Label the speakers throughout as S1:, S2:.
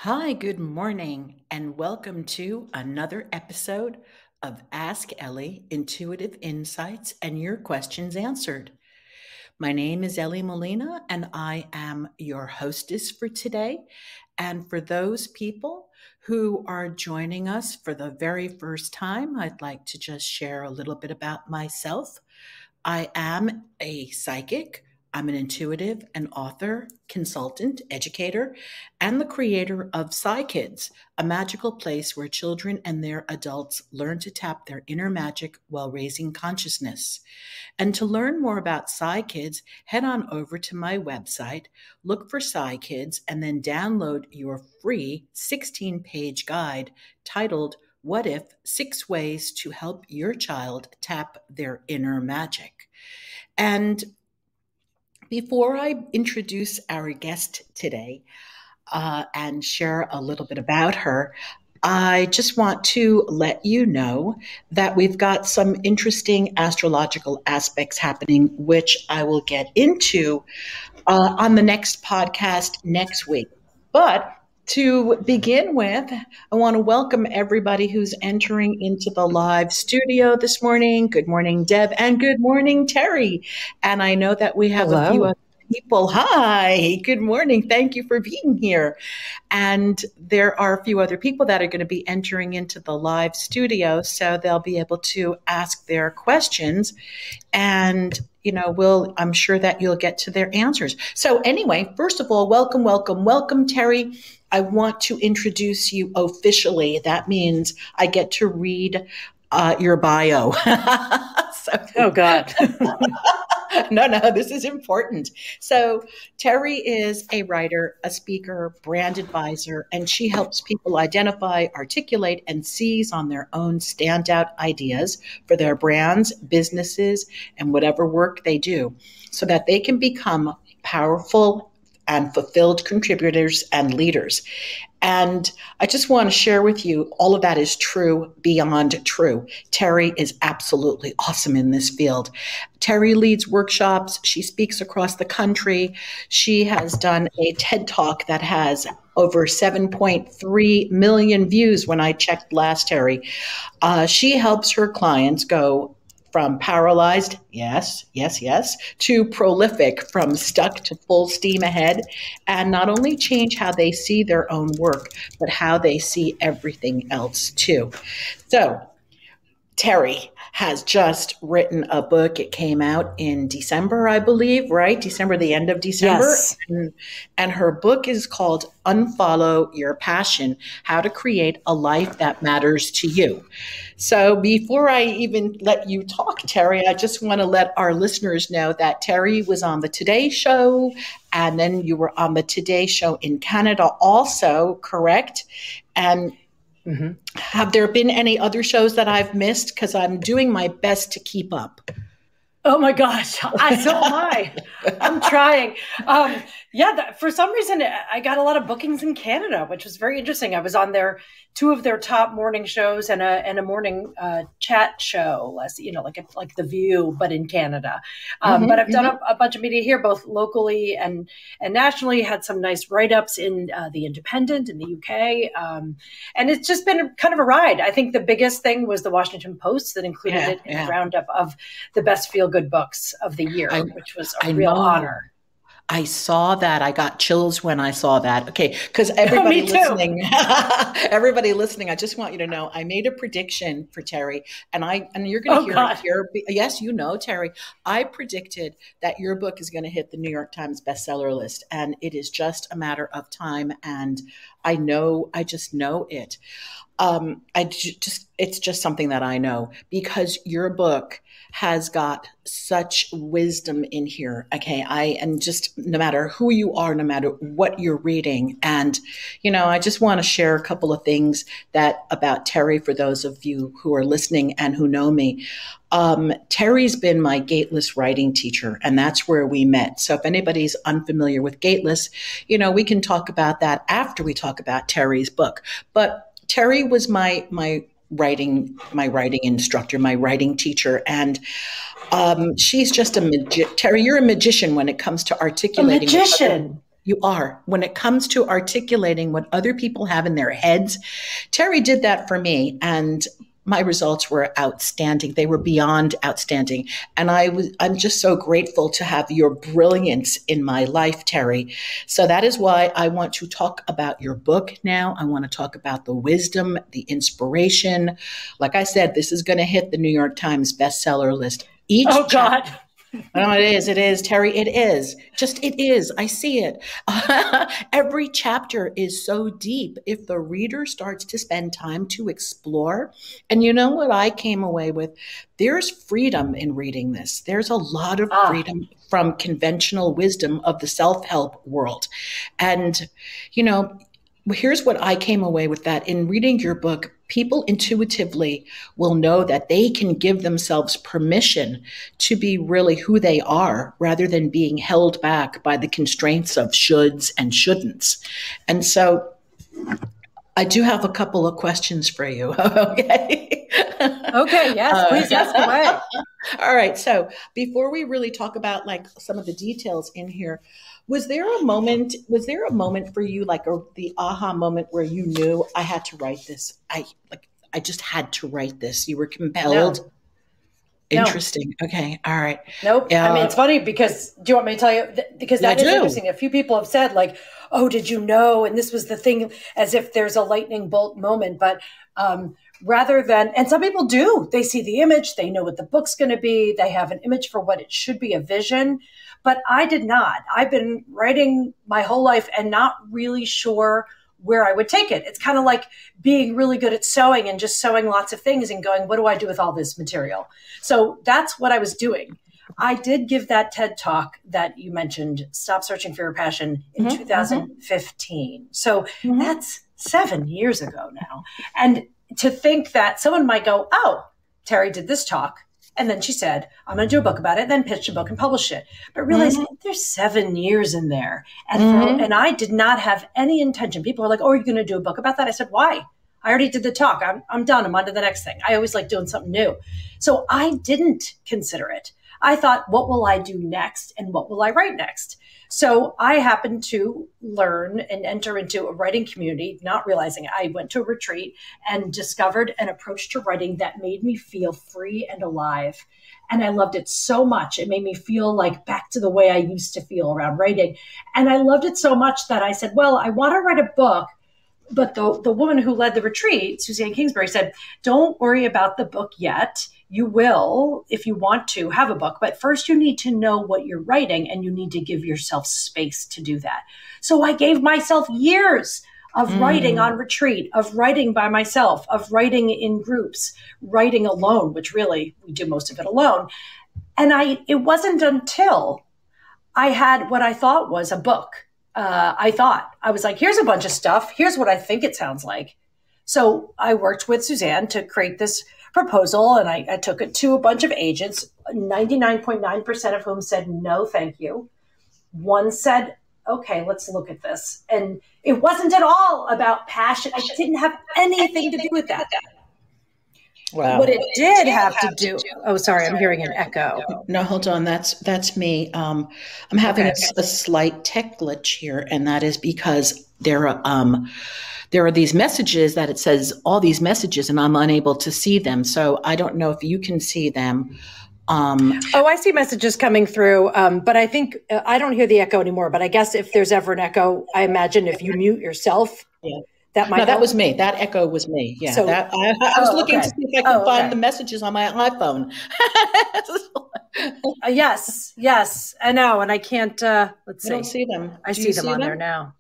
S1: Hi, good morning, and welcome to another episode of Ask Ellie Intuitive Insights and Your Questions Answered. My name is Ellie Molina, and I am your hostess for today. And for those people who are joining us for the very first time, I'd like to just share a little bit about myself. I am a psychic. I'm an intuitive, an author, consultant, educator, and the creator of PsyKids, a magical place where children and their adults learn to tap their inner magic while raising consciousness. And to learn more about PsyKids, head on over to my website, look for PsyKids, and then download your free 16-page guide titled What If? 6 Ways to Help Your Child Tap Their Inner Magic. And before I introduce our guest today and share a little bit about her, I just want to let you know that we've got some interesting astrological aspects happening, which I will get into on the next podcast next week. But to begin with, I want to welcome everybody who's entering into the live studio this morning. Good morning, Deb, and good morning, Terri. And I know that we have a few
S2: Hello.
S1: other people. Hi, good morning. Thank you for being here. And there are a few other people that are going to be entering into the live studio, so they'll be able to ask their questions. And I'm sure that you'll get to their answers. So anyway, first of all, welcome, welcome, welcome, Terri. I want to introduce you officially. That means I get to read your bio.
S2: Oh, God.
S1: No, this is important. So Terri is a writer, a speaker, brand advisor, and she helps people identify, articulate, and seize on their own standout ideas for their brands, businesses, and whatever work they do so that they can become powerful and fulfilled contributors and leaders. And I just want to share with you, all of that is true beyond true. Terri is absolutely awesome in this field. Terri leads workshops. She speaks across the country. She has done a TED Talk that has over 7.3 million views when I checked last, Terri. She helps her clients go from paralyzed, yes, to prolific, from stuck to full steam ahead, and not only change how they see their own work, but how they see everything else too. So, Terri has just written a book. It came out in December, I believe, right? December, the end of December.
S2: Yes.
S1: And her book is called Unfollow Your Passion, How to Create a Life That Matters to You. So before I even let you talk, Terri, I just want to let our listeners know that Terri was on the Today Show, and then you were on the Today Show in Canada also, correct? And have there been any other shows that I've missed? Because I'm doing my best to keep up.
S2: Oh, my gosh. So am I. I'm trying. For some reason, I got a lot of bookings in Canada, which was very interesting. I was on two of their top morning shows and a morning chat show, like The View, but in Canada. But I've done a bunch of media here, both locally and nationally. Had some nice write-ups in The Independent in the UK. And it's just been kind of a ride. I think the biggest thing was the Washington Post that included it in the roundup of the best feel-good books of the year, which was a real honor.
S1: I saw that. I got chills when I saw that. Okay, because everybody listening, I just want you to know, I made a prediction for Terri, and you're going to hear it here. Yes, Terri, I predicted that your book is going to hit the New York Times bestseller list, and it is just a matter of time. And I just know it. It's just something that I know, because your book has got such wisdom in here. Okay. And just no matter who you are, no matter what you're reading. And, I just want to share a couple of things about Terri for those of you who are listening and who know me. Terri's been my Gateless writing teacher, and that's where we met. So if anybody's unfamiliar with Gateless, we can talk about that after we talk about Terri's book. But Terri was my writing instructor, my writing teacher, and she's just Terri, you're a magician when it comes to articulating.
S2: A magician.
S1: You are. When it comes to articulating what other people have in their heads, Terri did that for me, and my results were outstanding. They were beyond outstanding. And I'm just so grateful to have your brilliance in my life, Terri. So that is why I want to talk about your book now. I want to talk about the wisdom, the inspiration. Like I said, this is going to hit the New York Times bestseller list.
S2: Oh, God.
S1: No, it is, Terri. It is. It is. I see it. Every chapter is so deep. If the reader starts to spend time to explore, and you know what I came away with? There's freedom in reading this. There's a lot of freedom from conventional wisdom of the self-help world. And, here's what I came away with that in reading your book. People intuitively will know that they can give themselves permission to be really who they are rather than being held back by the constraints of shoulds and shouldn'ts. And so I do have a couple of questions for you. Okay.
S2: Okay. Yes, please ask away.
S1: All right. So before we really talk about like some of the details in here, was there a moment for you, like the aha moment where you knew I had to write this? I just had to write this. You were compelled. No. Interesting. No. Okay. All right.
S2: Nope. I mean, it's funny because, do you want me to tell you? Because that is interesting. A few people have said like, oh, did you know? And this was the thing, as if there's a lightning bolt moment. But rather than, and some people do, they see the image, they know what the book's going to be. They have an image for what it should be, a vision. But I did not. I've been writing my whole life and not really sure where I would take it. It's kind of like being really good at sewing and just sewing lots of things and going, what do I do with all this material? So that's what I was doing. I did give that TED talk that you mentioned, Stop Searching for Your Passion, in 2015. So that's 7 years ago now. And to think that someone might go, oh, Terri did this talk, and then she said, I'm going to do a book about it, then pitch a book and publish it. But realize there's 7 years in there. And I did not have any intention. People are like, oh, are you going to do a book about that? I said, why? I already did the talk. I'm done. I'm on to the next thing. I always like doing something new. So I didn't consider it. I thought, what will I do next? And what will I write next? So I happened to learn and enter into a writing community, not realizing it. I went to a retreat and discovered an approach to writing that made me feel free and alive. And I loved it so much. It made me feel like back to the way I used to feel around writing. And I loved it so much that I said, well, I want to write a book. But the woman who led the retreat, Suzanne Kingsbury, said, don't worry about the book yet. You will, if you want to, have a book. But first you need to know what you're writing, and you need to give yourself space to do that. So I gave myself years of writing on retreat, of writing by myself, of writing in groups, writing alone, which really we do most of it alone. And it wasn't until I had what I thought was a book. I was like, here's a bunch of stuff. Here's what I think it sounds like. So I worked with Suzanne to create this proposal, and I took it to a bunch of agents, 99.9% of whom said, no, thank you. One said, okay, let's look at this. And it wasn't at all about passion. It didn't have anything to do with that. Wow. What it did have to do. Oh, sorry, I'm hearing an echo.
S1: No, hold on. That's me. I'm having a slight tech glitch here, and that is because there are these messages that it says all these messages, and I'm unable to see them. So I don't know if you can see them.
S2: I see messages coming through, but I think I don't hear the echo anymore. But I guess if there's ever an echo, I imagine if you mute yourself. Yeah.
S1: That was me. That echo was me. Yeah. So, I was looking to see if I could find the messages on my iPhone.
S2: Yes, I know. And I can't, let's see.
S1: I don't see them.
S2: I see them on there now.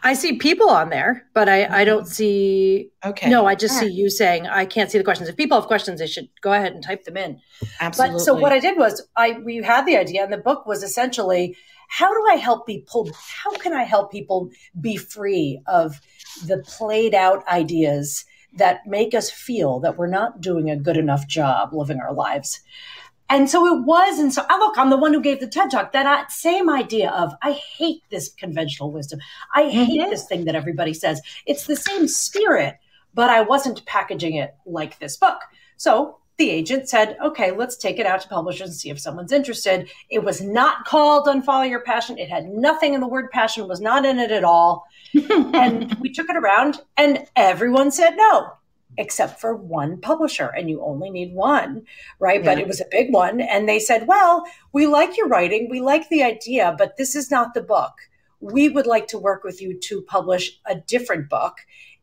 S2: I see people on there, but I don't see. Okay. No, I just see you saying, I can't see the questions. If people have questions, they should go ahead and type them in.
S1: Absolutely.
S2: But so what I did was we had the idea, and the book was essentially, how do I help people? How can I help people be free of the played out ideas that make us feel that we're not doing a good enough job living our lives? And so it was. And so, look, I'm the one who gave the TED Talk. That same idea of, I hate this conventional wisdom. I hate this thing that everybody says. It's the same spirit, but I wasn't packaging it like this book. So the agent said, okay, let's take it out to publishers and see if someone's interested. It was not called Unfollow Your Passion. It had nothing in the word passion, was not in it at all. And we took it around and everyone said no, except for one publisher. And you only need one, right?
S1: Yeah.
S2: But it was a big one. And they said, well, we like your writing. We like the idea, but this is not the book. We would like to work with you to publish a different book.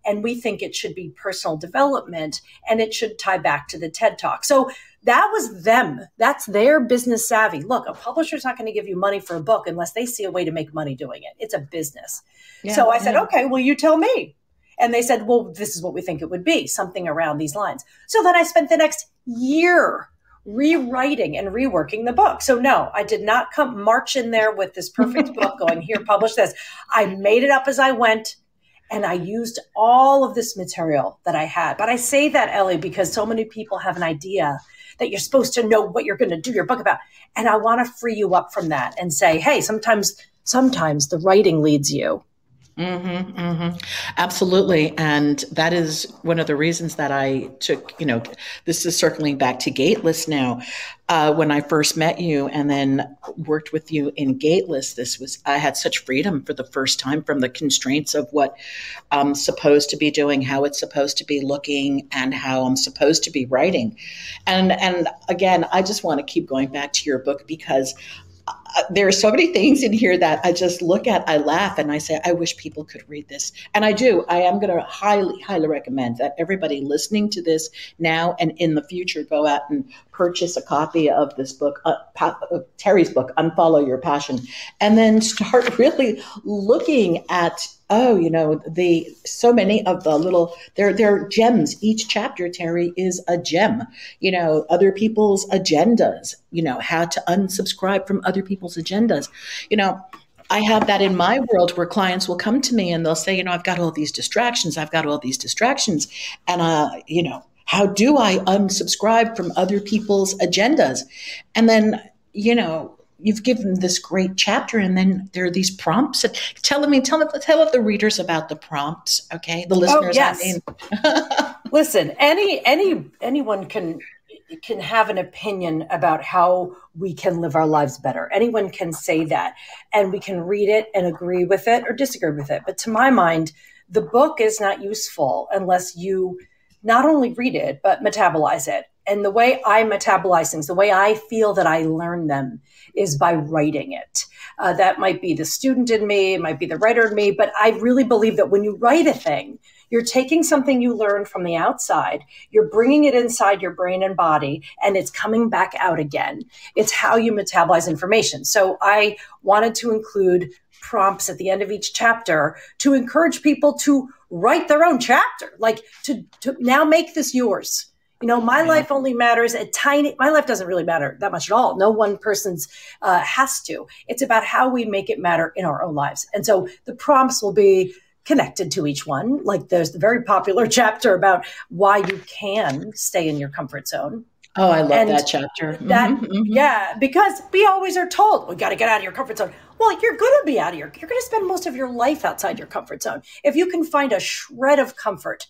S2: And we think it should be personal development and it should tie back to the TED Talk. So that was them. That's their business savvy. Look, a publisher's not going to give you money for a book unless they see a way to make money doing it. It's a business. Yeah, so I said, okay, well, you tell me. And they said, well, this is what we think it would be, something around these lines. So then I spent the next year rewriting and reworking the book. So no, I did not come march in there with this perfect book going, here, publish this. I made it up as I went. And I used all of this material that I had. But I say that, Ellie, because so many people have an idea that you're supposed to know what you're going to do your book about. And I want to free you up from that and say, hey, sometimes the writing leads you.
S1: Mm-hmm, mm-hmm. Absolutely. And that is one of the reasons that I took, this is circling back to Gateless now. When I first met you and then worked with you in Gateless, I had such freedom for the first time from the constraints of what I'm supposed to be doing, how it's supposed to be looking, and how I'm supposed to be writing. And again, I just want to keep going back to your book because there are so many things in here that I just look at, I laugh, and I say, I wish people could read this. And I do. I am going to highly, highly recommend that everybody listening to this now and in the future go out and purchase a copy of this book, Terri's book, Unfollow Your Passion, and then start really looking at, so many of the little, they're gems. Each chapter, Terri, is a gem. Other people's agendas, how to unsubscribe from other people's agendas. I have that in my world where clients will come to me and they'll say, I've got all these distractions. And, how do I unsubscribe from other people's agendas? And then, you've given this great chapter, and then there are these prompts. Tell the readers about the prompts, okay? The listeners.
S2: Oh, yes. Listen, anyone can have an opinion about how we can live our lives better. Anyone can say that, and we can read it and agree with it or disagree with it. But to my mind, the book is not useful unless you not only read it, but metabolize it. And the way I metabolize things, the way I feel that I learn them is by writing it. That might be the student in me, it might be the writer in me, but I really believe that when you write a thing, you're taking something you learned from the outside, you're bringing it inside your brain and body, and it's coming back out again. It's how you metabolize information. So I wanted to include prompts at the end of each chapter to encourage people to write their own chapter, like to now make this yours. My life only matters my life doesn't really matter that much at all. No one person's has to. It's about how we make it matter in our own lives. And so the prompts will be connected to each one. Like there's the very popular chapter about why you can stay in your comfort zone.
S1: Oh, I love that chapter.
S2: Yeah, because we always are told, we got to get out of your comfort zone. Well, you're going to be you're going to spend most of your life outside your comfort zone. If you can find a shred of comfort,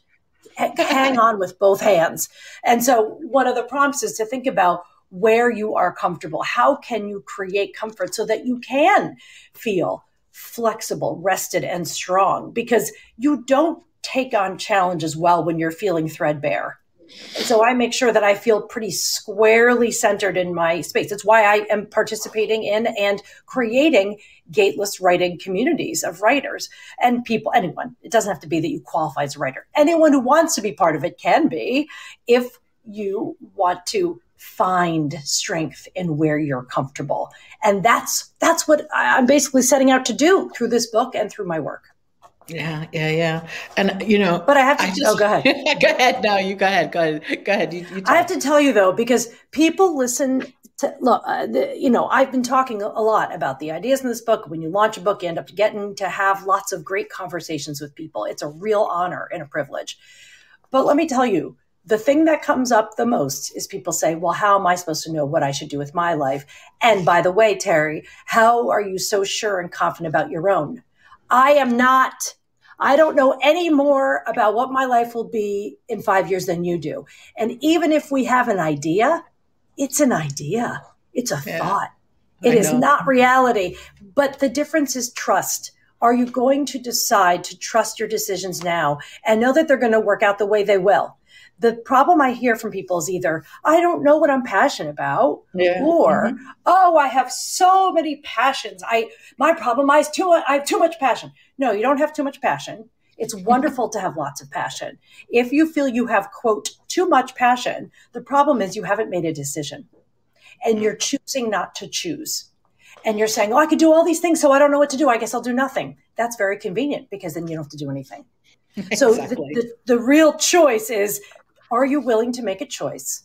S2: hang on with both hands. And so one of the prompts is to think about where you are comfortable. How can you create comfort so that you can feel flexible, rested, and strong? Because you don't take on challenges well when you're feeling threadbare. And so I make sure that I feel pretty squarely centered in my space. It's why I am participating in and creating gateless writing communities of writers and people, anyone. It doesn't have to be that you qualify as a writer. Anyone who wants to be part of it can be, if you want to find strength in where you're comfortable. And that's what I'm basically setting out to do through this book and through my work.
S1: Yeah. And,
S2: but I have to, go ahead.
S1: Go ahead. No, you go ahead. Go ahead. You
S2: I have to tell you though, because people listen to, look, I've been talking a lot about the ideas in this book. When you launch a book, you end up getting to have lots of great conversations with people. It's a real honor and a privilege. But let me tell you, the thing that comes up the most is people say, well, how am I supposed to know what I should do with my life? And by the way, Terri, how are you so sure and confident about your own? I am not. I don't know any more about what my life will be in 5 years than you do. And even if we have an idea, it's an idea. It's a thought. It is not reality. But the difference is trust. Are you going to decide to trust your decisions now and know that they're going to work out the way they will? The problem I hear from people is either, I don't know what I'm passionate about, or, oh, I have so many passions. My problem, I have too much passion. No, you don't have too much passion. It's wonderful to have lots of passion. If you feel you have, quote, too much passion, the problem is you haven't made a decision and you're choosing not to choose. And you're saying, oh, I could do all these things, so I don't know what to do. I guess I'll do nothing. That's very convenient because then you don't have to do anything. So the real choice is, are you willing to make a choice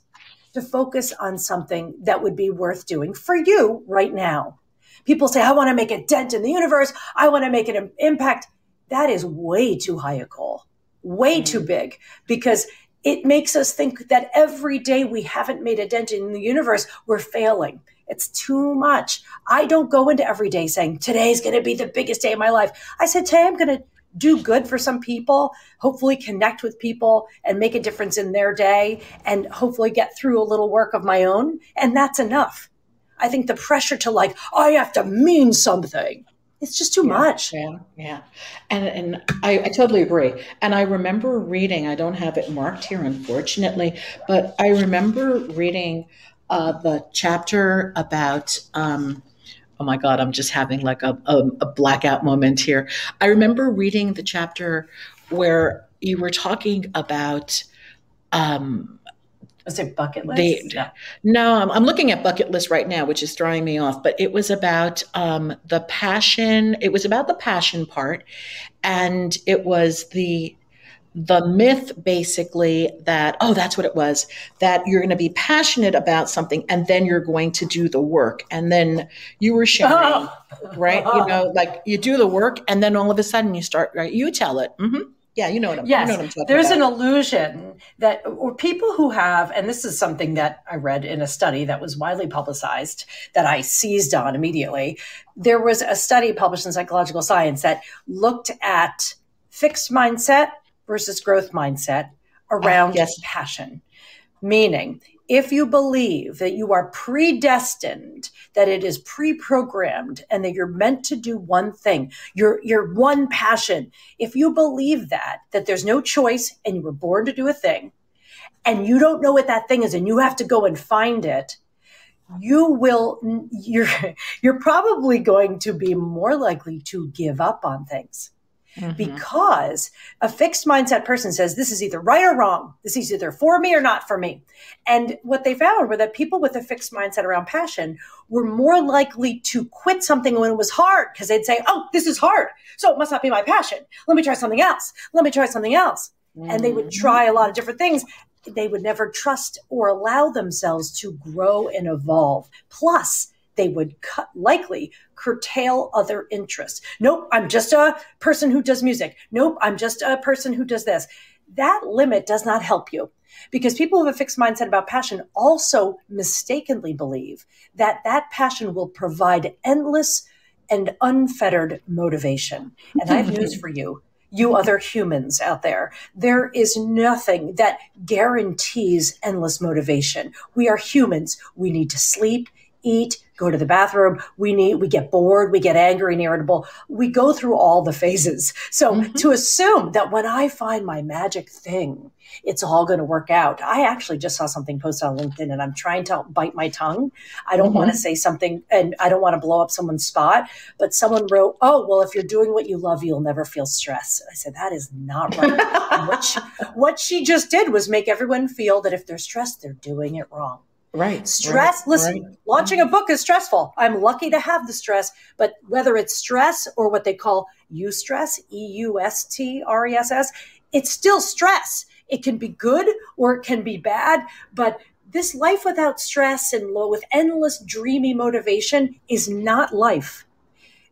S2: to focus on something that would be worth doing for you right now? People say, I want to make a dent in the universe. I want to make an impact. That is way too high a goal, way too big, because it makes us think that every day we haven't made a dent in the universe, we're failing. It's too much. I don't go into every day saying, today's going to be the biggest day of my life. I said, today I'm going to do good for some people, hopefully connect with people and make a difference in their day, and hopefully get through a little work of my own. And that's enough. I think the pressure to I have to mean something, it's just too much.
S1: Yeah. And I totally agree. And I remember reading, I don't have it marked here, unfortunately, but I remember reading the chapter about, oh my God, I'm just having like a blackout moment here. I remember reading the chapter where you were talking about,
S2: was it bucket list?
S1: No, I'm looking at bucket list right now, which is throwing me off, but it was about the passion. It was about the passion part. And it was the myth basically that, oh, that's what it was, that you're going to be passionate about something and then you're going to do the work. And then you were sharing, right? Like you do the work and then all of a sudden you start, right? You tell it. Mm-hmm. Yeah, you know what I'm talking about.
S2: There's an illusion that, or people who have, and this is something that I read in a study that was widely publicized that I seized on immediately. There was a study published in Psychological Science that looked at fixed mindset versus growth mindset around passion. Meaning, if you believe that you are predestined, that it is pre-programmed and that you're meant to do one thing, your one passion, if you believe that there's no choice and you were born to do a thing and you don't know what that thing is and you have to go and find it, you're probably going to be more likely to give up on things. Mm-hmm. Because a fixed mindset person says, this is either right or wrong. This is either for me or not for me. And what they found were that people with a fixed mindset around passion were more likely to quit something when it was hard, because they'd say, oh, this is hard, so it must not be my passion. Let me try something else. Mm-hmm. And they would try a lot of different things. They would never trust or allow themselves to grow and evolve. Plus, they would likely curtail other interests. Nope, I'm just a person who does music. Nope, I'm just a person who does this. That limit does not help you, because people who have a fixed mindset about passion also mistakenly believe that passion will provide endless and unfettered motivation. And I have news for you. You other humans out there, there is nothing that guarantees endless motivation. We are humans. We need to sleep, eat, go to the bathroom. We get bored. We get angry and irritable. We go through all the phases. So to assume that when I find my magic thing, it's all going to work out. I actually just saw something posted on LinkedIn and I'm trying to bite my tongue. I don't want to say something and I don't want to blow up someone's spot, but someone wrote, oh, well, if you're doing what you love, you'll never feel stress. I said, that is not right. And what she just did was make everyone feel that if they're stressed, they're doing it wrong.
S1: Right.
S2: Stress. Listen, launching a book is stressful. I'm lucky to have the stress, but whether it's stress or what they call eustress, EUSTRESS, it's still stress. It can be good or it can be bad, but this life without stress and with endless dreamy motivation is not life.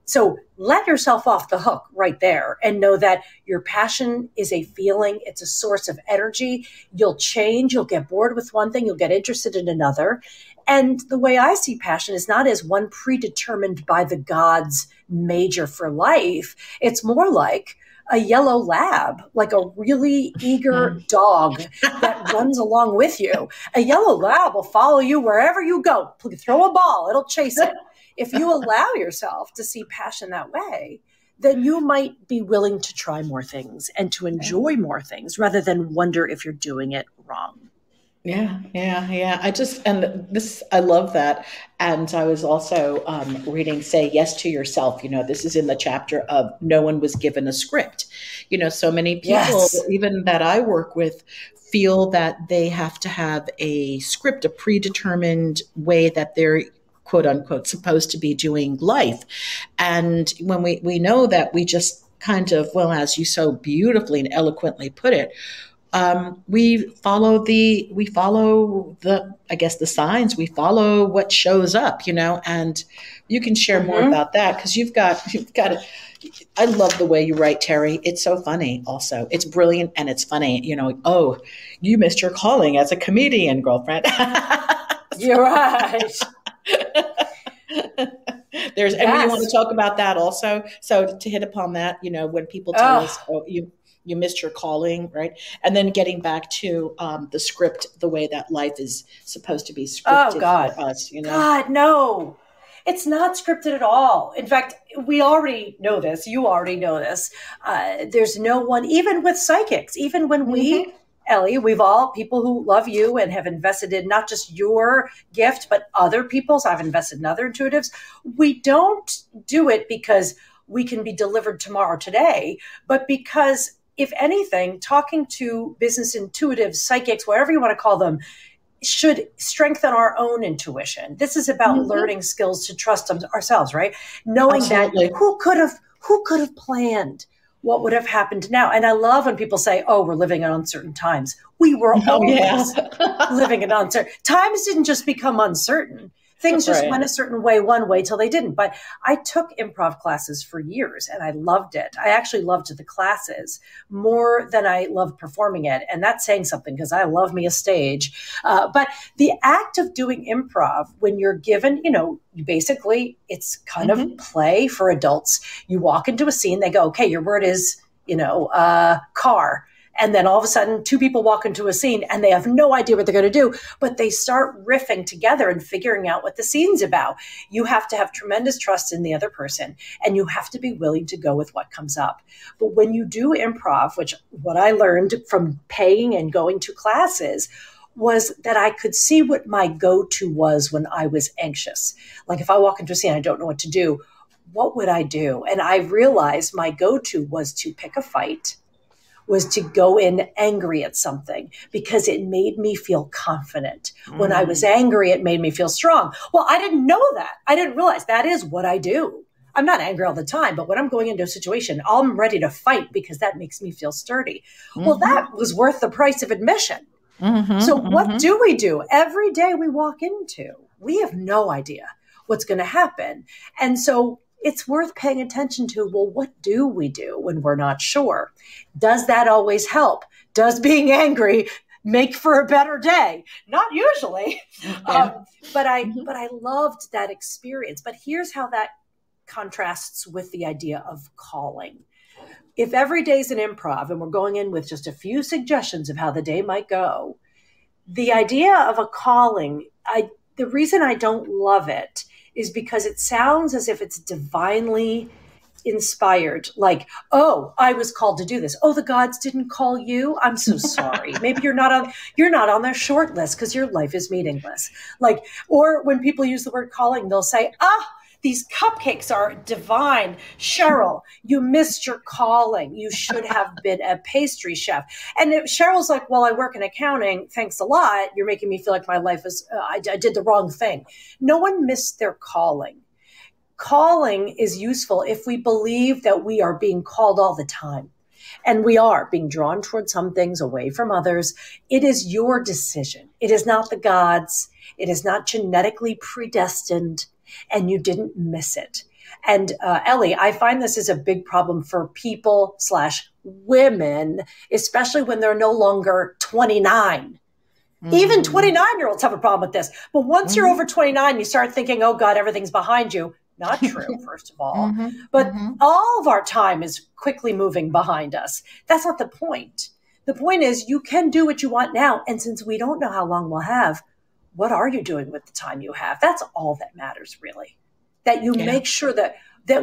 S2: So let yourself off the hook right there and know that your passion is a feeling. It's a source of energy. You'll change. You'll get bored with one thing. You'll get interested in another. And the way I see passion is not as one predetermined by the gods major for life. It's more like a yellow lab, like a really eager dog that runs along with you. A yellow lab will follow you wherever you go. Throw a ball, it'll chase it. If you allow yourself to see passion that way, then you might be willing to try more things and to enjoy more things rather than wonder if you're doing it wrong.
S1: Yeah. I love that. And I was also reading Say Yes to Yourself. This is in the chapter of No One Was Given a Script. So many people, even that I work with, feel that they have to have a script, a predetermined way that they're quote unquote supposed to be doing life. And when we know that we just kind of, well, as you so beautifully and eloquently put it, we follow the I guess the signs, we follow what shows up, and you can share more about that because you've got it. I love the way you write, Terri. It's so funny. Also, it's brilliant and it's funny. Oh, you missed your calling as a comedian, girlfriend.
S2: You're right.
S1: And we want to talk about that also. So to hit upon that, when people tell us, oh, you missed your calling, right? And then getting back to the script, the way that life is supposed to be scripted for us,
S2: God, no. It's not scripted at all. In fact, we already know this. You already know this. There's no one, even with psychics, even when we, Ellie, we've all people who love you and have invested in not just your gift, but other people's. I've invested in other intuitives. We don't do it because we can be delivered tomorrow, today, but because if anything, talking to business intuitives, psychics, whatever you want to call them, should strengthen our own intuition. This is about learning skills to trust ourselves, right? Knowing that who could have planned what would have happened now. And I love when people say, oh, we're living in uncertain times. We were always living in uncertain times. Didn't just become uncertain. Things just went a certain way, one way till they didn't. But I took improv classes for years and I loved it. I actually loved the classes more than I loved performing it. And that's saying something because I love me a stage. But the act of doing improv, when you're given, basically it's kind of play for adults. You walk into a scene, they go, okay, your word is, car. And then all of a sudden, two people walk into a scene and they have no idea what they're going to do, but they start riffing together and figuring out what the scene's about. You have to have tremendous trust in the other person and you have to be willing to go with what comes up. But when you do improv, which what I learned from paying and going to classes was that I could see what my go-to was when I was anxious. Like if I walk into a scene, I don't know what to do, what would I do? And I realized my go-to was to pick a fight, was to go in angry at something because it made me feel confident. When I was angry, it made me feel strong. Well, I didn't know that. I didn't realize that is what I do. I'm not angry all the time, but when I'm going into a situation, I'm ready to fight because that makes me feel sturdy. Well, that was worth the price of admission. So what do we do? Every day we walk into, we have no idea what's going to happen. And so it's worth paying attention to, well, what do we do when we're not sure? Does that always help? Does being angry make for a better day? Not usually. But I loved that experience. But here's how that contrasts with the idea of calling. If every day is an improv and we're going in with just a few suggestions of how the day might go, the idea of a calling, the reason I don't love it is because it sounds as if it's divinely inspired. Like, oh, I was called to do this. Oh, the gods didn't call you. I'm so sorry. Maybe you're not on their short list because your life is meaningless. Like, or when people use the word calling, they'll say, these cupcakes are divine. Cheryl, you missed your calling. You should have been a pastry chef. And Cheryl's like, well, I work in accounting. Thanks a lot. You're making me feel like my life is, I did the wrong thing. No one missed their calling. Calling is useful if we believe that we are being called all the time. And we are being drawn towards some things, away from others. It is your decision. It is not the gods. It is not genetically predestined. And you didn't miss it. And Ellie, I find this is a big problem for people/women, especially when they're no longer 29. Even 29-year-olds have a problem with this. But once you're over 29, you start thinking, oh God, everything's behind you. Not true, first of all. But all of our time is quickly moving behind us. That's not the point. The point is you can do what you want now. And since we don't know how long we'll have, what are you doing with the time you have? That's all that matters, really. That you make sure that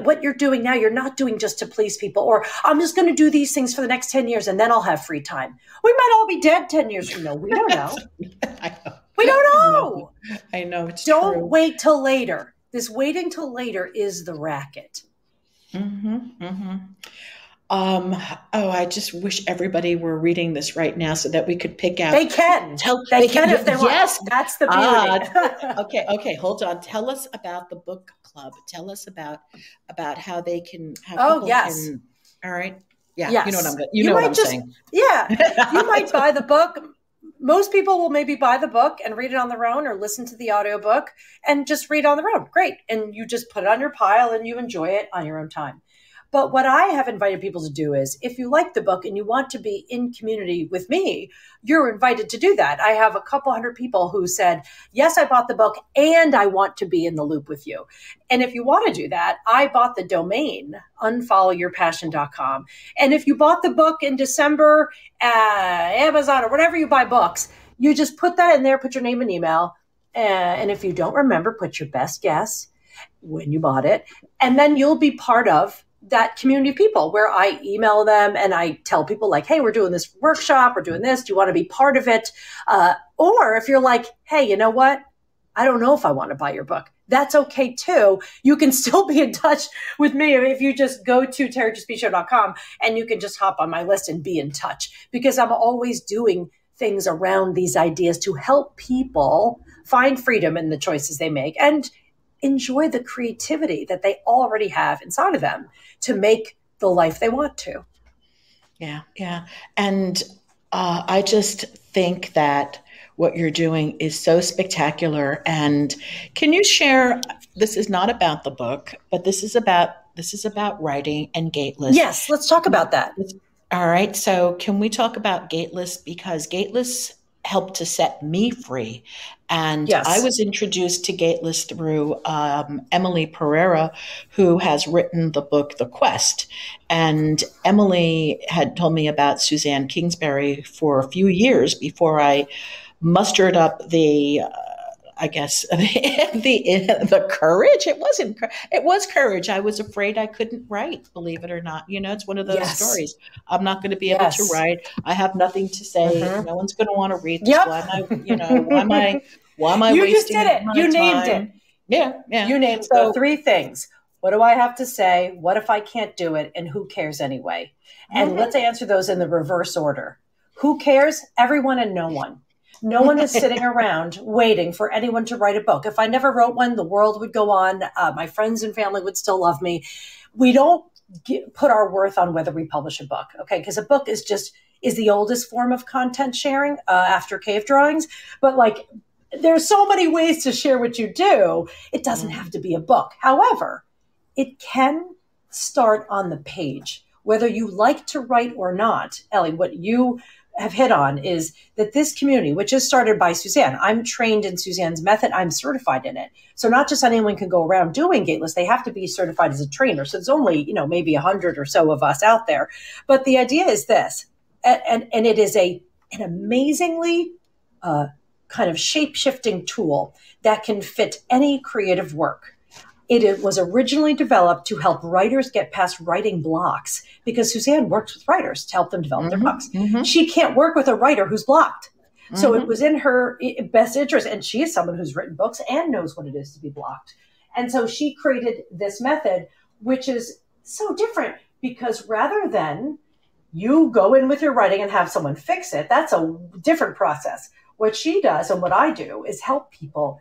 S2: what you're doing now, you're not doing just to please people, or I'm just going to do these things for the next 10 years and then I'll have free time. We might all be dead 10 years from now. We don't know. We don't know.
S1: I know. It's
S2: Don't
S1: true.
S2: wait till later. This waiting till later is the racket.
S1: I just wish everybody were reading this right now so that we could pick out.
S2: They can. They can if they want.
S1: Yes.
S2: That's the beauty.
S1: Okay. Hold on. Tell us about the book club. Tell us about how they can.
S2: Oh, yes.
S1: Can, all right. Yeah.
S2: Yes.
S1: You know what I'm saying.
S2: Yeah. You might buy the book. Most people will maybe buy the book and read it on their own or listen to the audiobook and just read on their own. Great. And you just put it on your pile and you enjoy it on your own time. But what I have invited people to do is if you like the book and you want to be in community with me, you're invited to do that. I have a couple hundred people who said, yes, I bought the book and I want to be in the loop with you. And if you want to do that, I bought the domain, unfollowyourpassion.com. And if you bought the book in December, Amazon or whatever you buy books, you just put that in there, put your name and email. And if you don't remember, put your best guess when you bought it. And then you'll be part of that community of people where I email them and I tell people like, hey, we're doing this workshop, we're doing this. Do you want to be part of it? Or if you're like, hey, you know what? I don't know if I want to buy your book. That's okay too. You can still be in touch with me if you just go to territrespicio.com and you can just hop on my list and be in touch because I'm always doing things around these ideas to help people find freedom in the choices they make and enjoy the creativity that they already have inside of them to make the life they want to.
S1: Yeah. And I just think that what you're doing is so spectacular. And can you share, this is not about the book, but this is about writing and Gateless.
S2: Yes, let's talk about that.
S1: All right. So can we talk about Gateless? Because Gateless helped to set me free. And yes. I was introduced to Gateless through Emily Pereira, who has written the book, The Quest. And Emily had told me about Suzanne Kingsbury for a few years before I mustered up the courage. It was courage. I was afraid I couldn't write, believe it or not. You know, it's one of those stories. I'm not going to be able to write. I have nothing to say. No one's going to want to read this. Why am I
S2: you
S1: wasting
S2: just did it. You named
S1: time?
S2: It. Yeah. You named the three things. What do I have to say? What if I can't do it? And who cares anyway? And let's answer those in the reverse order. Who cares? Everyone and no one. No one is sitting around waiting for anyone to write a book. If I never wrote one, the world would go on. My friends and family would still love me. We don't put our worth on whether we publish a book, okay? Because a book is the oldest form of content sharing after cave drawings. But like, there's so many ways to share what you do. It doesn't have to be a book. However, it can start on the page, whether you like to write or not. Ellie, what you have hit on is that this community, which is started by Suzanne, I'm trained in Suzanne's method. I'm certified in it. So not just anyone can go around doing Gateless. They have to be certified as a trainer. So it's only, maybe 100 or so of us out there. But the idea is this, and it is an amazingly kind of shape-shifting tool that can fit any creative work. It was originally developed to help writers get past writing blocks because Suzanne works with writers to help them develop their books. She can't work with a writer who's blocked. So it was in her best interest. And she is someone who's written books and knows what it is to be blocked. And so she created this method, which is so different because rather than you go in with your writing and have someone fix it, that's a different process. What she does and what I do is help people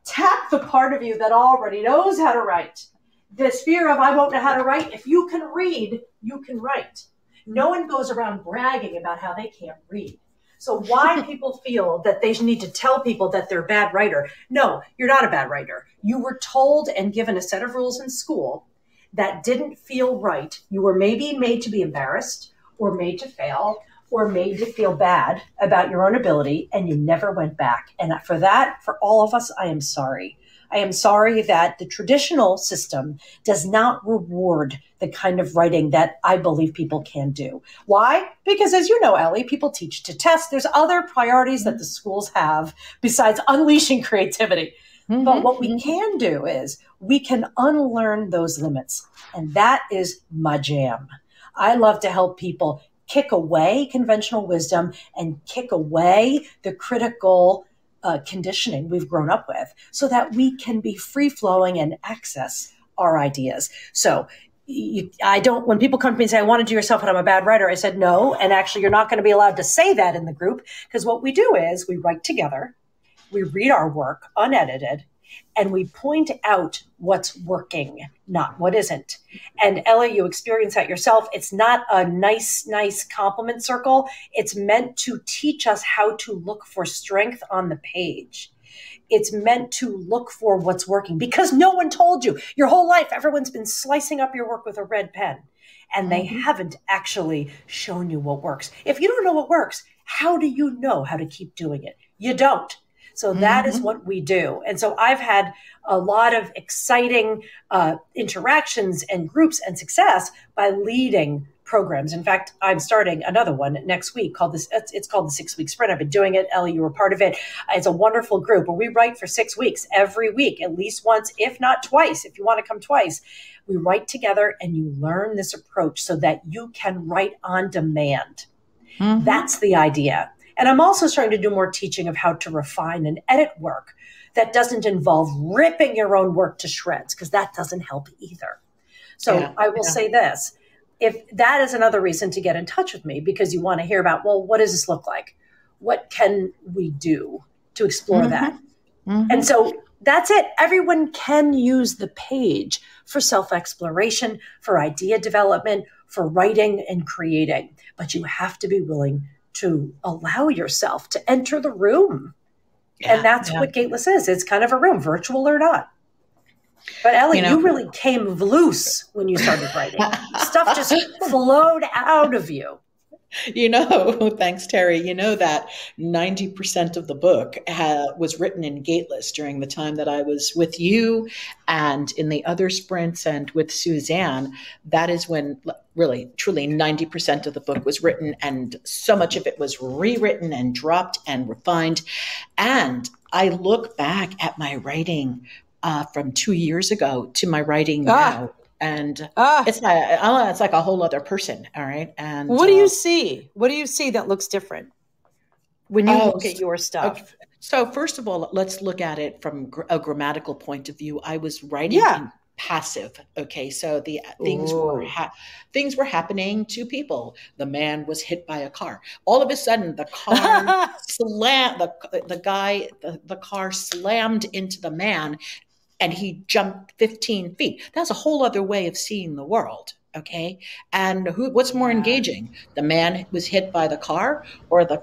S2: tap the part of you that already knows how to write. This fear of I won't know how to write. If you can read, you can write. No one goes around bragging about how they can't read. So why people feel that they need to tell people that they're a bad writer? No, you're not a bad writer. You were told and given a set of rules in school that didn't feel right. You were maybe made to be embarrassed or made to fail or made to feel bad about your own ability, and you never went back. And for that, for all of us, I am sorry. I am sorry that the traditional system does not reward the kind of writing that I believe people can do. Why? Because as you know, Ellie, people teach to test. There's other priorities that the schools have besides unleashing creativity. But what we can do is we can unlearn those limits. And that is my jam. I love to help people kick away conventional wisdom and kick away the critical conditioning we've grown up with so that we can be free flowing and access our ideas. So when people come to me and say, I want to do yourself and I'm a bad writer, I said, no. And actually, you're not going to be allowed to say that in the group, because what we do is we write together, we read our work unedited, and we point out what's working, not what isn't. And Ellie, you experience that yourself. It's not a nice compliment circle. It's meant to teach us how to look for strength on the page. It's meant to look for what's working, because no one told you. Your whole life, everyone's been slicing up your work with a red pen, and they haven't actually shown you what works. If you don't know what works, how do you know how to keep doing it? You don't. So that is what we do. And so I've had a lot of exciting interactions and groups and success by leading programs. In fact, I'm starting another one next week it's called the 6-week sprint. I've been doing it. Ellie, you were part of it. It's a wonderful group where we write for 6 weeks every week, at least once, if not twice. If you want to come twice, we write together and you learn this approach so that you can write on demand. That's the idea. And I'm also starting to do more teaching of how to refine and edit work that doesn't involve ripping your own work to shreds, because that doesn't help either. So I will say this, if that is another reason to get in touch with me, because you want to hear about, well, what does this look like? What can we do to explore that? And so that's it. Everyone can use the page for self-exploration, for idea development, for writing and creating, but you have to be willing to allow yourself to enter the room. And that's what Gateless is. It's kind of a room, virtual or not. But Ellie, you really came loose when you started writing. Stuff just flowed out of you.
S1: Thanks, Terri. You know that 90% of the book was written in Gateless during the time that I was with you and in the other sprints and with Suzanne. That is when really, truly 90% of the book was written, and so much of it was rewritten and dropped and refined. And I look back at my writing from 2 years ago to my writing now. And it's like a whole other person. All right. And
S2: what do you see? What do you see that looks different when you look at your stuff?
S1: Okay. So first of all, let's look at it from a grammatical point of view. I was writing in passive. Okay. So the things were happening to people. The man was hit by a car. All of a sudden the car slammed, the car slammed into the man, and he jumped 15 feet. That's a whole other way of seeing the world, okay? And what's more engaging? The man was hit by the car, or the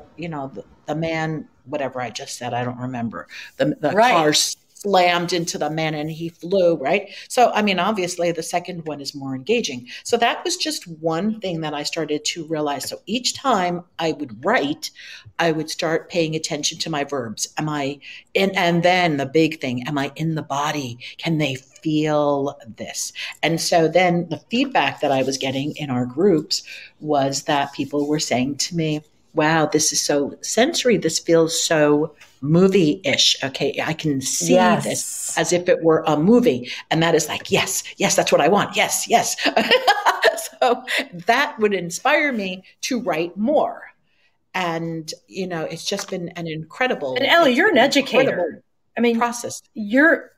S1: man, whatever I just said, I don't remember. The car slammed into the man and he flew, right? So, I mean, obviously the second one is more engaging. So that was just one thing that I started to realize. So each time I would write, I would start paying attention to my verbs. Am I in? And then the big thing, am I in the body? Can they feel this? And so then the feedback that I was getting in our groups was that people were saying to me, wow, this is so sensory. This feels so movie-ish. Okay, I can see this as if it were a movie. And that is like, yes, that's what I want. Yes. So that would inspire me to write more. And, it's just been an incredible.
S2: And Ellie, you're an educator. I mean,
S1: process.
S2: You're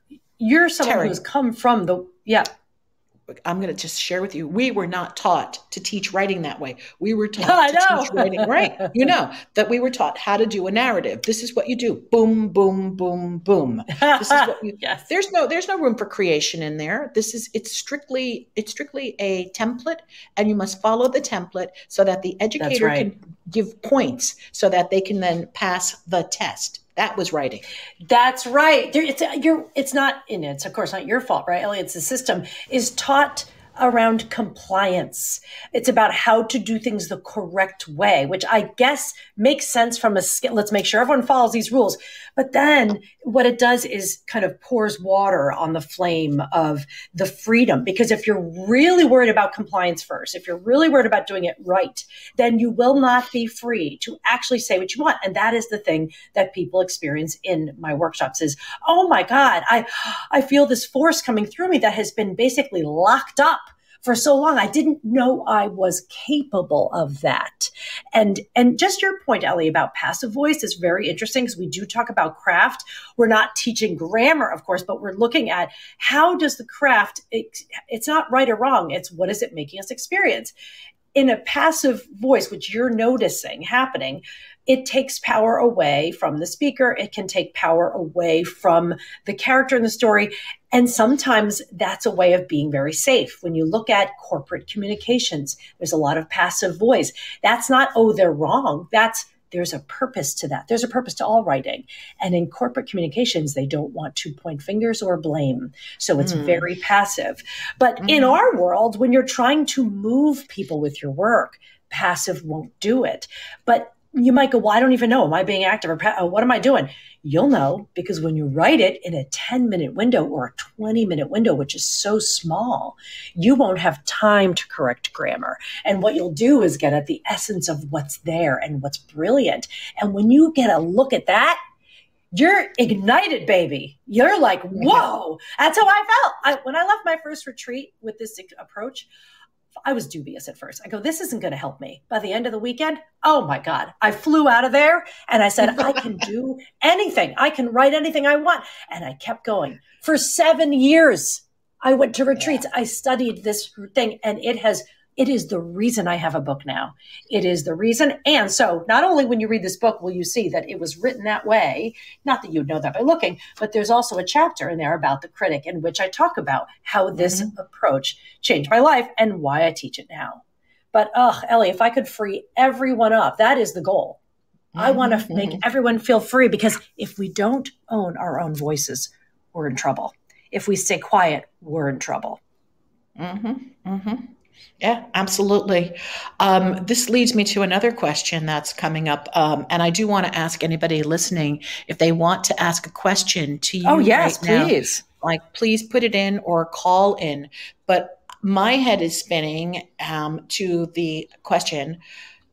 S2: someone
S1: Terri,
S2: who's come from
S1: I'm going to just share with you, we were not taught to teach writing that way. We were taught to teach writing, right? That we were taught how to do a narrative. This is what you do. Boom, boom, boom, boom. This is what you, there's no room for creation in there. It's strictly a template, and you must follow the template so that the educator can give points so that they can then pass the test. That was writing.
S2: That's right. It's not, and it's of course not your fault, right, Ellie? It's the system is taught around compliance. It's about how to do things the correct way, which I guess makes sense from a skill. Let's make sure everyone follows these rules. But then what it does is kind of pours water on the flame of the freedom. Because if you're really worried about compliance first, if you're really worried about doing it right, then you will not be free to actually say what you want. And that is the thing that people experience in my workshops is, oh my God, I feel this force coming through me that has been basically locked up for so long. I didn't know I was capable of that. And just your point, Ellie, about passive voice is very interesting because we do talk about craft. We're not teaching grammar, of course, but we're looking at how does the craft, it's not right or wrong. It's what is it making us experience? In a passive voice, which you're noticing happening, it takes power away from the speaker. It can take power away from the character in the story. And sometimes that's a way of being very safe. When you look at corporate communications, there's a lot of passive voice. That's not, oh, they're wrong. There's a purpose to that. There's a purpose to all writing. And in corporate communications, they don't want to point fingers or blame. So it's very passive. But in our world, when you're trying to move people with your work, passive won't do it. But you might go, well, I don't even know. Am I being active or what am I doing? You'll know because when you write it in a 10-minute window or a 20-minute window, which is so small, you won't have time to correct grammar. And what you'll do is get at the essence of what's there and what's brilliant. And when you get a look at that, you're ignited, baby. You're like, whoa, that's how I felt. When I left my first retreat with this approach, I was dubious at first. I go, this isn't going to help me. By the end of the weekend, oh my God, I flew out of there and I said, I can do anything. I can write anything I want. And I kept going. For 7 years, I went to retreats. I studied this thing and it is the reason I have a book now. It is the reason. And so not only when you read this book will you see that it was written that way, not that you'd know that by looking, but there's also a chapter in there about the critic in which I talk about how this approach changed my life and why I teach it now. But Ellie, if I could free everyone up, that is the goal. I want to make everyone feel free because if we don't own our own voices, we're in trouble. If we stay quiet, we're in trouble.
S1: Yeah, absolutely. This leads me to another question that's coming up. And I do want to ask anybody listening if they want to ask a question to you.
S2: Oh, yes,
S1: right
S2: please.
S1: Now, like, please put it in or call in. But my head is spinning to the question,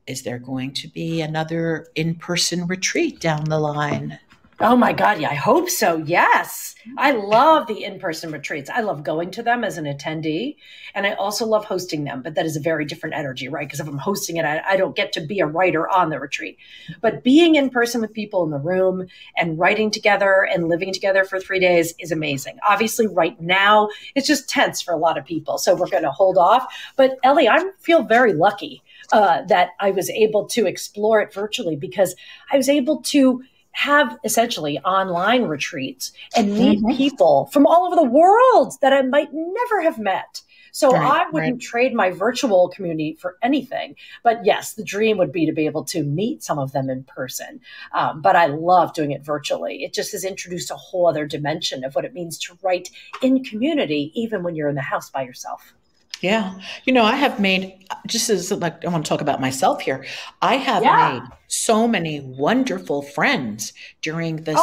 S1: is there going to be another in-person retreat down the line?
S2: Oh my God. Yeah, I hope so. Yes. I love the in-person retreats. I love going to them as an attendee. And I also love hosting them, but that is a very different energy, right? Because if I'm hosting it, I don't get to be a writer on the retreat. But being in person with people in the room and writing together and living together for 3 days is amazing. Obviously, right now, it's just tense for a lot of people. So we're going to hold off. But Ellie, I feel very lucky that I was able to explore it virtually because I was able to have essentially online retreats and meet people from all over the world that I might never have met. So I wouldn't trade my virtual community for anything. But yes, the dream would be to be able to meet some of them in person. But I love doing it virtually. It just has introduced a whole other dimension of what it means to write in community, even when you're in the house by yourself.
S1: Yeah. You know, I have made, just as like, I want to talk about myself here. I have made so many wonderful friends during this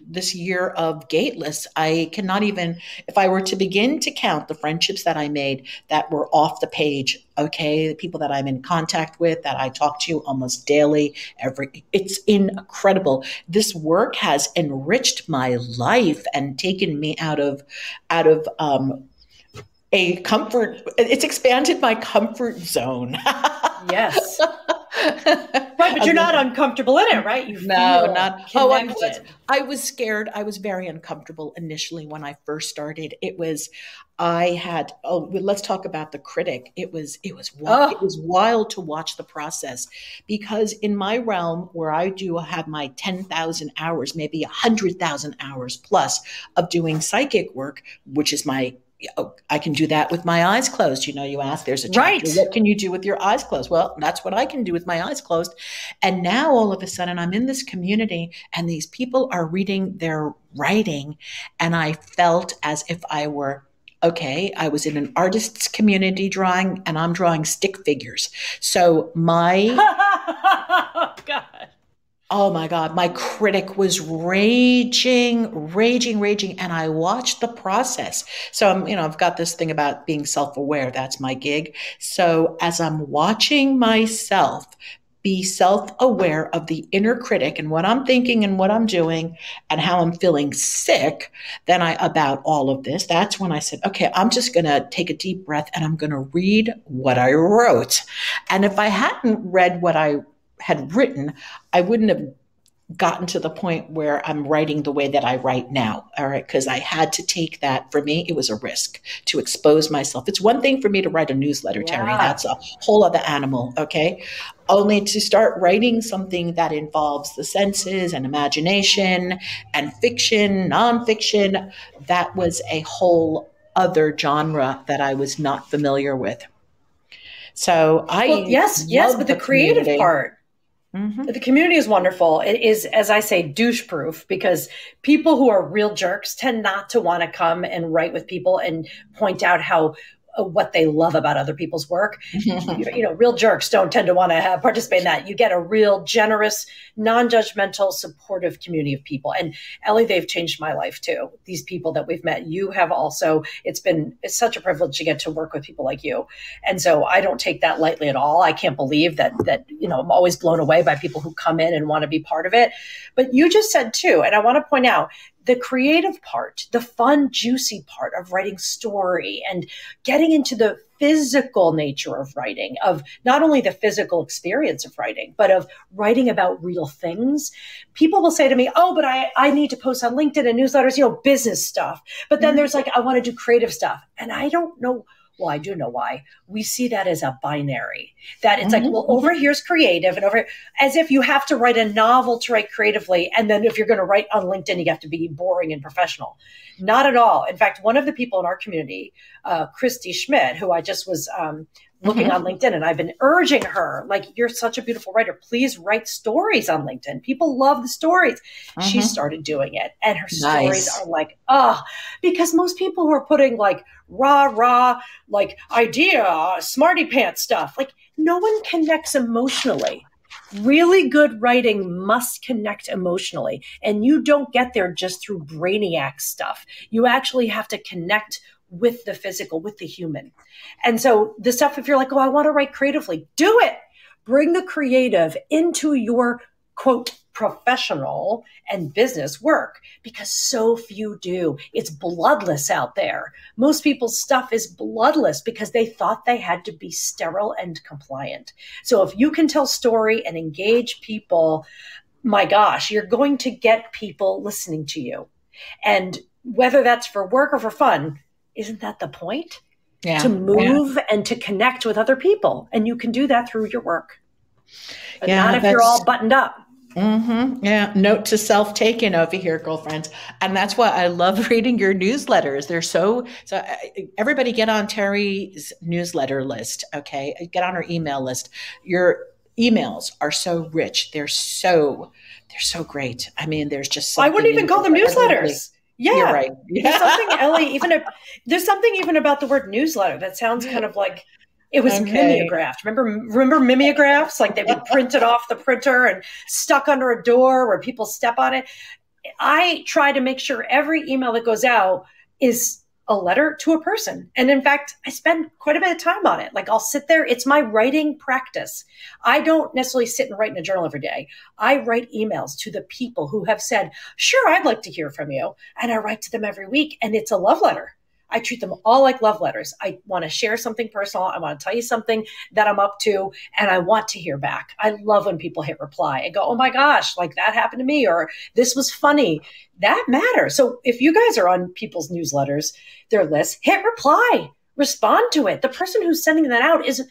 S1: this year of Gateless. I cannot even, if I were to begin to count the friendships that I made that were off the page, okay, the people that I'm in contact with, that I talk to almost daily, it's incredible. This work has enriched my life and taken me out of a comfort, it's expanded my comfort zone.
S2: Yes. Right, but you're not uncomfortable in it, right? You feel connected.
S1: I was scared. I was very uncomfortable initially when I first started. Let's talk about the critic. It was wild to watch the process because in my realm where I do have my 10,000 hours, maybe 100,000 hours plus of doing psychic work, which is I can do that with my eyes closed. You know, you ask, there's a chapter,
S2: right.
S1: What can you do with your eyes closed? Well, that's what I can do with my eyes closed. And now all of a sudden I'm in this community and these people are reading their writing. And I felt as if I were Okay, I was in an artist's community drawing and I'm drawing stick figures. So
S2: Oh, God.
S1: oh my God, my critic was raging, and I watched the process. So I've got this thing about being self-aware. That's my gig. So as I'm watching myself be self-aware of the inner critic and what I'm thinking and what I'm doing and how I'm feeling sick, then about all of this, that's when I said, okay, I'm just going to take a deep breath and I'm going to read what I wrote. And if I hadn't read what I had written, I wouldn't have gotten to the point where I'm writing the way that I write now. All right. Because I had to take that. For me, it was a risk to expose myself. It's one thing for me to write a newsletter, Terri. That's a whole other animal. Okay. Only to start writing something that involves the senses and imagination and fiction, nonfiction, that was a whole other genre that I was not familiar with. So
S2: yes, but the creative part. Mm-hmm. The community is wonderful. It is, as I say, douche proof, because people who are real jerks tend not to want to come and write with people and point out what they love about other people's work. Real jerks don't tend to want to participate in that. You get a real generous, non-judgmental, supportive community of people. And Ellie, they've changed my life too. These people that we've met, you have also. It's such a privilege to get to work with people like you. And so I don't take that lightly at all. I can't believe that I'm always blown away by people who come in and want to be part of it. But you just said too, and I want to point out, the creative part, the fun, juicy part of writing story and getting into the physical nature of writing, of not only the physical experience of writing, but of writing about real things. People will say to me, oh, but I need to post on LinkedIn and newsletters, business stuff. But then there's I want to do creative stuff. And I don't know. Well, I do know why. We see that as a binary, that it's over here's creative and over here, as if you have to write a novel to write creatively. And then if you're going to write on LinkedIn, you have to be boring and professional. Not at all. In fact, one of the people in our community, Christy Schmidt, who I just was looking on LinkedIn, and I've been urging her, you're such a beautiful writer. Please write stories on LinkedIn. People love the stories. She started doing it, and her stories are because most people who are putting rah, idea, smarty pants stuff, no one connects emotionally. Really good writing must connect emotionally, and you don't get there just through brainiac stuff. You actually have to connect with the physical, with the human. And so the stuff, if you're I want to write creatively, do it. Bring the creative into your, quote, professional and business work, because so few do. It's bloodless out there. Most people's stuff is bloodless because they thought they had to be sterile and compliant. So if you can tell story and engage people, my gosh, you're going to get people listening to you. And whether that's for work or for fun, isn't that the point? Yeah, to move and to connect with other people. And you can do that through your work. But not if you're all buttoned up.
S1: Yeah. Note to self taken over here, girlfriends. And that's why I love reading your newsletters. They're so everybody get on Terri's newsletter list. Okay. Get on her email list. Your emails are so rich. They're so great. I mean, there's just something.
S2: I wouldn't even call them newsletters. Yeah,
S1: you're right. Yeah.
S2: There's something, Ellie, there's something even about the word newsletter that sounds kind of like it was mimeographed. Remember mimeographs? They would print it off the printer and stuck under a door where people step on it. I try to make sure every email that goes out is a letter to a person. And in fact, I spend quite a bit of time on it. I'll sit there. It's my writing practice. I don't necessarily sit and write in a journal every day. I write emails to the people who have said, sure, I'd like to hear from you. And I write to them every week. And it's a love letter. I treat them all like love letters. I want to share something personal. I want to tell you something that I'm up to, and I want to hear back. I love when people hit reply and go, oh my gosh, that happened to me, or this was funny. That matters. So if you guys are on people's newsletters, their lists, hit reply, respond to it. The person who's sending that out is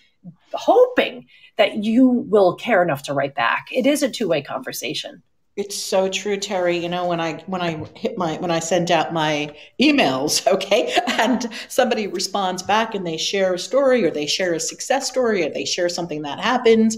S2: hoping that you will care enough to write back. It is a two-way conversation.
S1: It's so true, Terri. When I send out my emails, okay, and somebody responds back and they share a story, or they share a success story, or they share something that happens,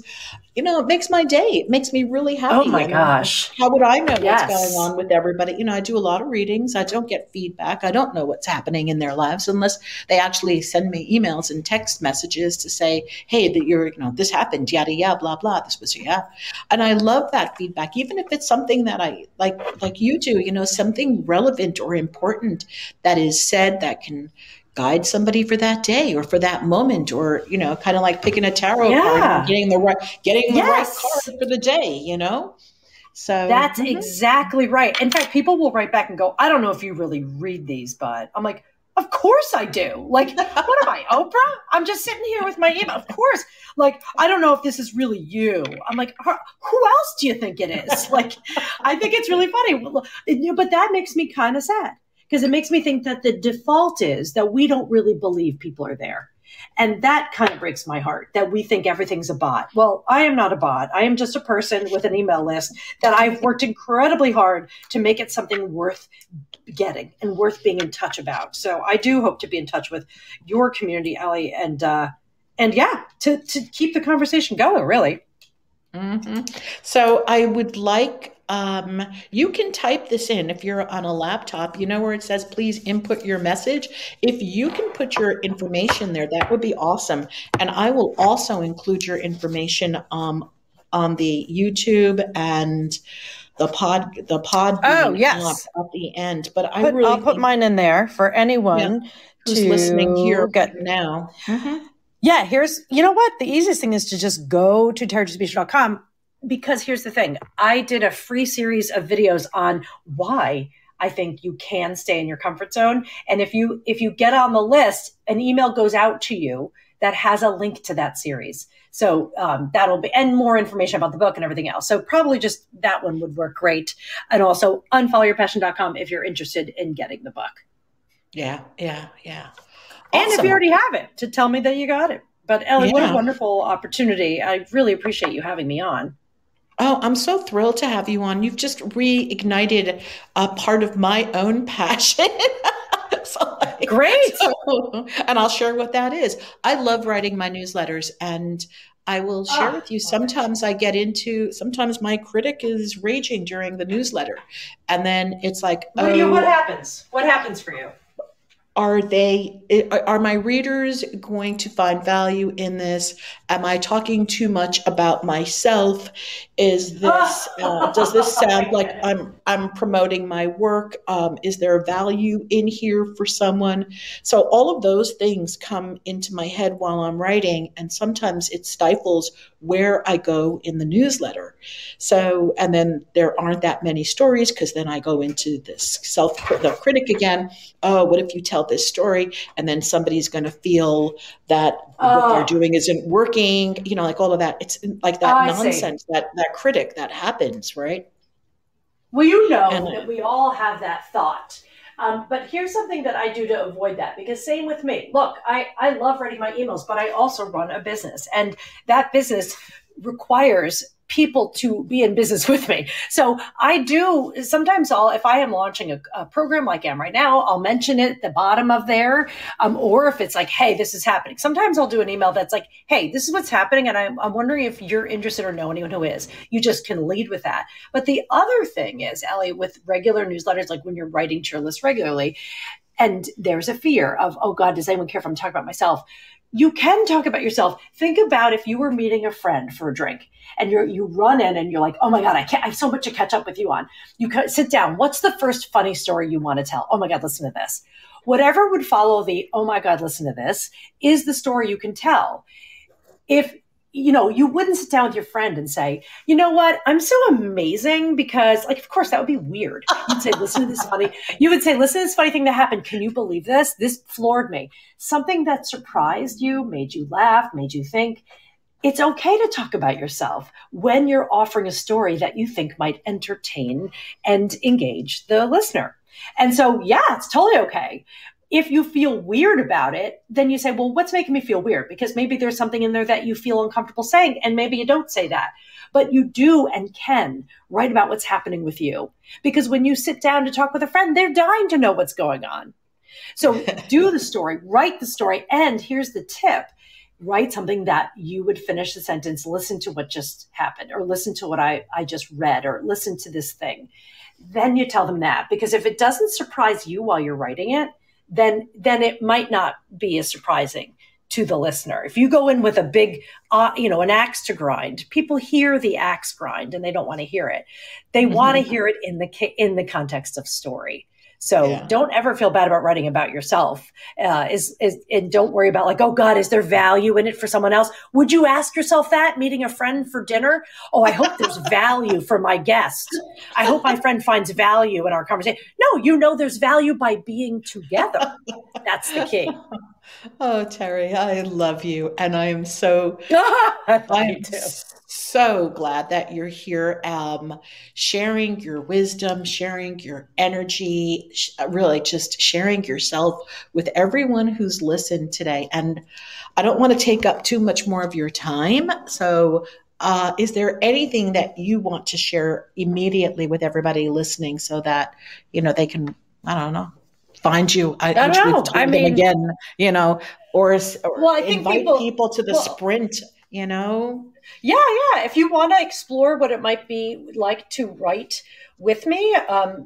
S1: it makes my day. It makes me really
S2: Oh
S1: happy.
S2: my
S1: I mean,
S2: gosh.
S1: how would I know what's going
S2: Yes.
S1: on with everybody? I do a lot of readings. I don't get feedback. I don't know what's happening in their lives unless they actually send me emails and text messages to say, hey, that this happened, yada, yada, blah, blah. This was, yeah. And I love that feedback, even if it's something that I like you do, something relevant or important that is said that can guide somebody for that day or for that moment, or kind of like picking a tarot card and
S2: Yeah.
S1: getting the right
S2: Yes.
S1: card for the day. So
S2: That's exactly right. In fact, people will write back and go, I don't know if you really read these, but I'm like, of course I do. Like, what am I, Oprah? I'm just sitting here with my email. Of course. Like, I don't know if this is really you. I'm like, who else do you think it is? Like, I think it's really funny. But that makes me kind of sad, because it makes me think that the default is that we don't really believe people are there. And that kind of breaks my heart, that we think everything's a bot. Well, I am not a bot. I am just a person with an email list that I've worked incredibly hard to make it something worth getting and worth being in touch about. So I do hope to be in touch with your community, Ellie, and yeah, to keep the conversation going, really.
S1: Mm-hmm. So I would like, you can type this in if you're on a laptop, where it says, please input your message. If you can put your information there, that would be awesome. And I will also include your information on the YouTube and the pod
S2: Oh,
S1: being
S2: yes.
S1: at the end. But
S2: I'll put mine in there for anyone
S1: who's listening here
S2: get
S1: now. Mm-hmm.
S2: Yeah, you know what? The easiest thing is to just go to territrespicio.com, because here's the thing. I did a free series of videos on why I think you can stay in your comfort zone. And if you get on the list, an email goes out to you that has a link to that series. So that'll be, and more information about the book and everything else. So probably just that one would work great. And also unfollowyourpassion.com if you're interested in getting the book.
S1: Yeah.
S2: And
S1: Awesome.
S2: if you already have it, to tell me that you got it. But Ellie, what a wonderful opportunity. I really appreciate you having me on.
S1: Oh, I'm so thrilled to have you on. You've just reignited a part of my own passion.
S2: Great.
S1: And I'll share what that is. I love writing my newsletters, and I will share with you. Sometimes sometimes my critic is raging during the newsletter. And then it's like,
S2: what happens? What happens for you?
S1: Are my readers going to find value in this? Am I talking too much about myself? Does this sound like I'm promoting my work? Is there value in here for someone? So all of those things come into my head while I'm writing, and sometimes it stifles where I go in the newsletter. So, and then there aren't that many stories, because then I go into this the critic again. Oh, what if you tell this story and then somebody's going to feel that what they're doing isn't working, like all of that. It's like that nonsense, that critic that happens, right?
S2: Well, that we all have that thought. But here's something that I do to avoid that, because same with me. Look, I love writing my emails, but I also run a business, and that business requires people to be in business with me. So I do, sometimes if I am launching a program like I am right now, I'll mention it at the bottom of there. Or if it's like, hey, this is happening. Sometimes I'll do an email that's like, hey, this is what's happening, and I'm wondering if you're interested or know anyone who is. You just can lead with that. But the other thing is, Ellie, with regular newsletters, like when you're writing to your list regularly, and there's a fear of, oh God, does anyone care if I'm talking about myself? You can talk about yourself. Think about if you were meeting a friend for a drink, and you run in and you're like, oh my God, I have so much to catch up with you on. You sit down. What's the first funny story you want to tell? Oh my God, listen to this. Whatever would follow the, oh my God, listen to this, is the story you can tell. If you wouldn't sit down with your friend and say, you know what, I'm so amazing because, of course, that would be weird. You'd say, listen to this funny. You would say, listen to this funny thing that happened. Can you believe this? This floored me. Something that surprised you, made you laugh, made you think. It's okay to talk about yourself when you're offering a story that you think might entertain and engage the listener. And so, yeah, it's totally okay. If you feel weird about it, then you say, well, what's making me feel weird? Because maybe there's something in there that you feel uncomfortable saying, and maybe you don't say that. But you do and can write about what's happening with you. Because when you sit down to talk with a friend, they're dying to know what's going on. So do the story, write the story. And here's the tip. write something that you would finish the sentence, listen to what just happened, or listen to what I just read, or listen to this thing. Then you tell them that, because if it doesn't surprise you while you're writing it, then it might not be as surprising to the listener. If you go in with a big, an axe to grind, people hear the axe grind and they don't want to hear it. They want to hear it in the context of story. So don't ever feel bad about writing about yourself. And don't worry about like, oh God, is there value in it for someone else? Would you ask yourself that meeting a friend for dinner? Oh, I hope there's value for my guest. I hope my friend finds value in our conversation. No, there's value by being together. That's the key.
S1: Oh, Terri, I love you. And I am so, so glad that you're here, sharing your wisdom, sharing your energy, really just sharing yourself with everyone who's listened today. And I don't want to take up too much more of your time. So is there anything that you want to share immediately with everybody listening so that, they can, I don't know, find you?
S2: I don't know.
S1: I mean, again, or
S2: I think
S1: invite people to the sprint,
S2: Yeah. If you want to explore what it might be like to write with me,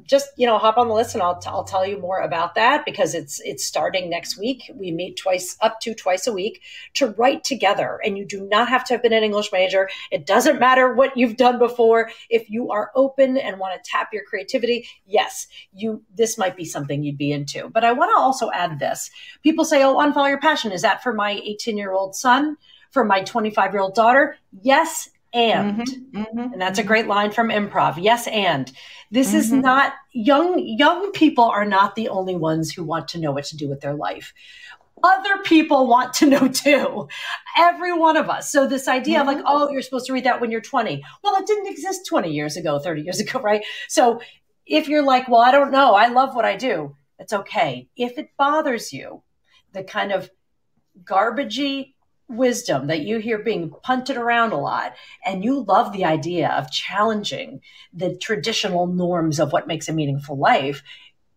S2: just, hop on the list and I'll tell you more about that, because it's starting next week. We meet up to twice a week to write together. And you do not have to have been an English major. It doesn't matter what you've done before. If you are open and want to tap your creativity, yes, this might be something you'd be into. But I want to also add this. People say, oh, Unfollow Your Passion. Is that for my 18-year-old son? For my 25-year-old daughter? Yes, and. And that's a great line from improv. Yes, and. This is not, young people are not the only ones who want to know what to do with their life. Other people want to know too. Every one of us. So this idea of like, oh, you're supposed to read that when you're 20. Well, it didn't exist 20 years ago, 30 years ago, right? So if you're like, well, I don't know, I love what I do, it's okay. If it bothers you, the kind of garbagey wisdom that you hear being punted around a lot, and you love the idea of challenging the traditional norms of what makes a meaningful life,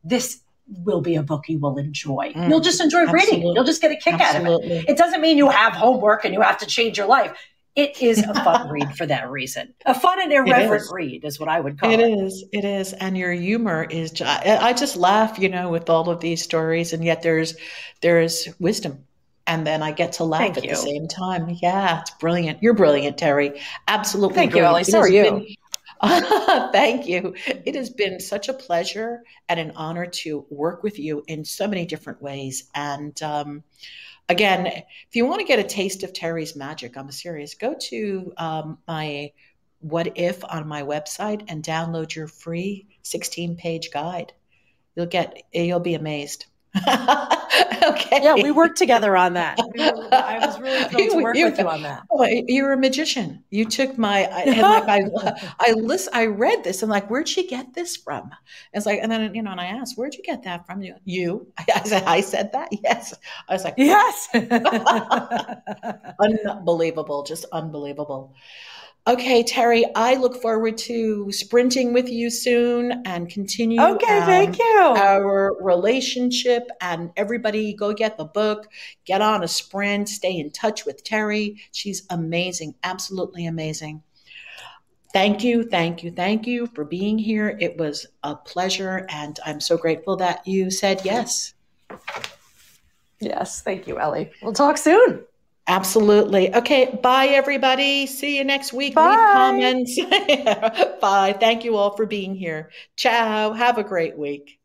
S2: this will be a book you will enjoy. You'll just enjoy reading it. You'll just get a kick out of it. It doesn't mean you have homework and you have to change your life. It is a fun read for that reason. A fun and irreverent read is what I would call it.
S1: It is. And your humor is, I just laugh, with all of these stories, and yet there's wisdom. And then I get to laugh at the same time. Yeah, it's brilliant. You're brilliant, Terri. Absolutely.
S2: Thank you, Ellie. So are you.
S1: Thank you. It has been such a pleasure and an honor to work with you in so many different ways. And again, if you want to get a taste of Terri's magic, I'm serious, go to my What If on my website and download your free 16-page guide. You'll be amazed. Okay.
S2: Yeah, we worked together on that. I was really thrilled to work with you on that.
S1: Oh, you're a magician. You took I read this and like, where'd she get this from? It's like, and then and I asked, where'd you get that from? You? I said that. Yes. I was like,
S2: yes.
S1: Unbelievable, just unbelievable. Okay, Terri, I look forward to sprinting with you soon and continue
S2: thank you.
S1: Our relationship. And everybody go get the book, get on a sprint, stay in touch with Terri. She's amazing, absolutely amazing. Thank you for being here. It was a pleasure, and I'm so grateful that you said yes.
S2: Yes, thank you, Ellie. We'll talk soon.
S1: Absolutely. Okay. Bye, everybody. See you next week.
S2: Bye.
S1: Leave comments. Bye. Thank you all for being here. Ciao. Have a great week.